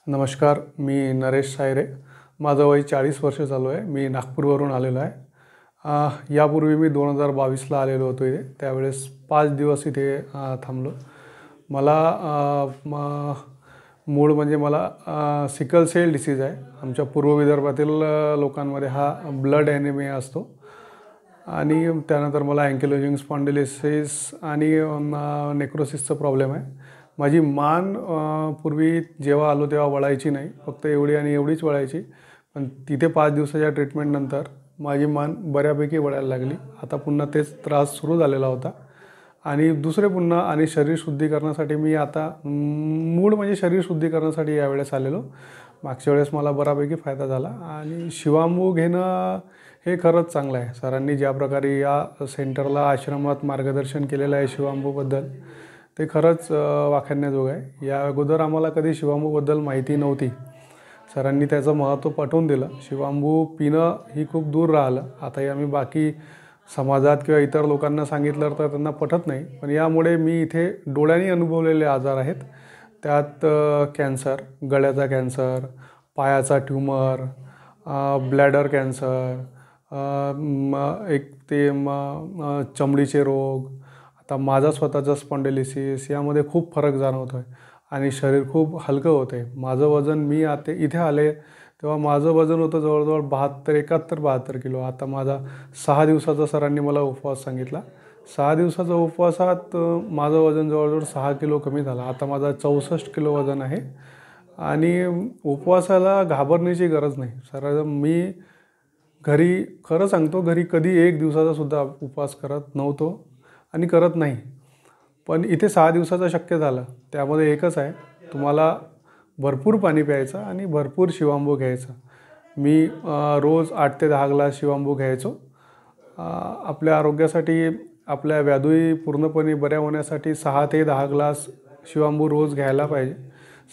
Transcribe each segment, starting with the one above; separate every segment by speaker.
Speaker 1: नमस्कार, मी नरेश सायरे. माझं वय 40 वर्ष चालू आहे. मी नागपूरवरून आलेलो आहे. यापूर्वी मी 2022ला आलेलो होतो इथे. त्यावेळेस 5 दिवस इथे थांबलो. मला मूळ म्हणजे मला सिकल सेल डिसीज आहे. आमच्या पूर्व विदर्भातील लोकांमध्ये हा ब्लड ॲनिमिया असतो आणि त्यानंतर मला अँकिलोजिंग स्पॉन्डिलोसिस आणि नेक्रोसिसचा प्रॉब्लेम आहे. माझी मान पूर्वी जेव्हा आलो तेव्हा वळायची नाही, फक्त एवढी आणि एवढीच वळायची. पण तिथे 5 दिवसाच्या ट्रीटमेंटनंतर माझी मान बऱ्यापैकी वळायला लागली. आता पुन्हा तेच त्रास सुरू झालेला होता आणि दुसरे पुन्हा आणि शरीर शुद्धीकरणासाठी मी आता मूळ म्हणजे शरीर शुद्धीकरणासाठी यावेळेस आलेलो. मागच्या वेळेस मला बऱ्यापैकी फायदा झाला आणि शिवांबू घेणं हे खरंच चांगलं आहे. सरांनी ज्या प्रकारे या सेंटरला आश्रमात मार्गदर्शन केलेलं आहे शिवांबूबद्दल, ते खरंच वाखाणण्याजोगं आहे. या अगोदर आम्हाला कधी शिवांबूबद्दल माहिती नव्हती. सरांनी त्याचं महत्त्व पटवून दिलं. शिवांबू पिणं ही खूप दूर राहिलं. आता आम्ही बाकी समाजात किंवा इतर लोकांना सांगितलं तर त्यांना पटत नाही. पण यामुळे मी इथे डोळ्यांनी अनुभवलेले आजार आहेत. त्यात कॅन्सर, गळ्याचा कॅन्सर, पायाचा ट्यूमर, ब्लॅडर कॅन्सर, चमडीचे रोग. आता माझा स्वतःचा स्पॉन्डिलोसिस यामध्ये खूप फरक जाणवतो आहे आणि शरीर खूप हलकं होतं आहे. माझं वजन मी आता इथे आले तेव्हा माझं वजन होतं जवळजवळ 71 किलो. आता माझा 6 दिवसाचा सरांनी मला उपवास सांगितला. 6 दिवसाच्या उपवासात माझं वजन जवळजवळ 6 किलो कमी झालं. आता माझा 64 किलो वजन आहे आणि उपवासाला घाबरण्याची गरज नाही. मी घरी खरं सांगतो, घरी कधी 1 दिवसाचासुद्धा उपवास करत नव्हतो आणि करत नाही. पण इथे 6 दिवसाचं शक्य झालं. त्यामध्ये एकच आहे, तुम्हाला भरपूर पाणी प्यायचं आणि भरपूर शिवांबू घ्यायचं. मी रोज 8 ते 10 ग्लास शिवांबू घ्यायचो. आपल्या आरोग्यासाठी, आपल्या व्याधी पूर्णपणे बऱ्या होण्यासाठी 6 ते 10 ग्लास शिवांबू रोज घ्यायला पाहिजे.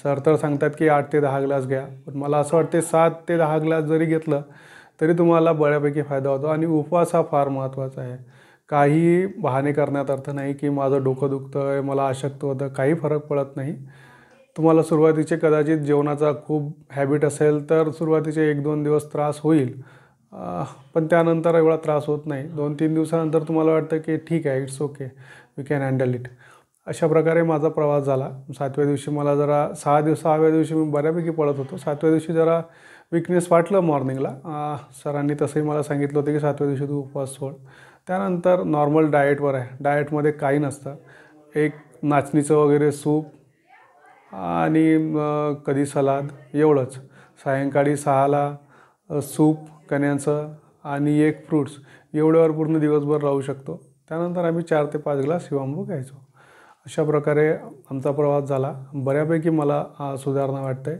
Speaker 1: सर तर सांगतात की 8 ते 10 ग्लास घ्या. पण मला असं वाटते 7 ते 10 ग्लास जरी घेतलं तरी तुम्हाला बऱ्यापैकी फायदा होतो आणि उपवास हा फार महत्त्वाचा आहे. काही बहाणे करण्यात अर्थ नाही की माझं डोकं दुखतं आहे, मला अशक्त होतं, काही फरक पडत नाही. तुम्हाला सुरुवातीचे कदाचित जेवणाचा खूप हॅबिट असेल तर सुरुवातीचे 1-2 दिवस त्रास होईल, पण त्यानंतर एवढा त्रास होत नाही. 2-3 दिवसानंतर तुम्हाला वाटतं की ठीक आहे, it's okay, we can handle it. अशा प्रकारे माझा प्रवास झाला. 7व्या दिवशी मला जरा 6व्या दिवशी मी बऱ्यापैकी पळत होतो. 7व्या दिवशी जरा विकनेस वाटलं मॉर्निंगला. सरांनी तसंही मला सांगितलं होतं की 7व्या दिवशी तू उपवास सोड. त्यानंतर नॉर्मल डाएटवर आहे. डाएटमध्ये काही नसतं. एक नाचणीचं वगैरे सूप आणि कधी सलाद एवढंच. सायंकाळी 6ला सूप कण्याचं आणि 1 फ्रूट्स एवढ्यावर पूर्ण दिवसभर राहू शकतो. त्यानंतर आम्ही 4 ते 5 ग्लास शिवांबू घ्यायचो. अशा प्रकारे आमचा प्रवास झाला. बऱ्यापैकी मला सुधारणा वाटते.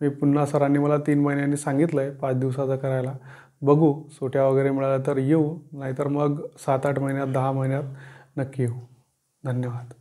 Speaker 1: मी पुन्हा सरांनी मला 3 महिन्यांनी सांगितलं आहे 5 दिवसाचा करायला. बघू, सुट्या वगैरे मिळाल्या तर येऊ, नाहीतर मग 7-8 महिन्यात, 10 महिन्यात नक्की येऊ. धन्यवाद.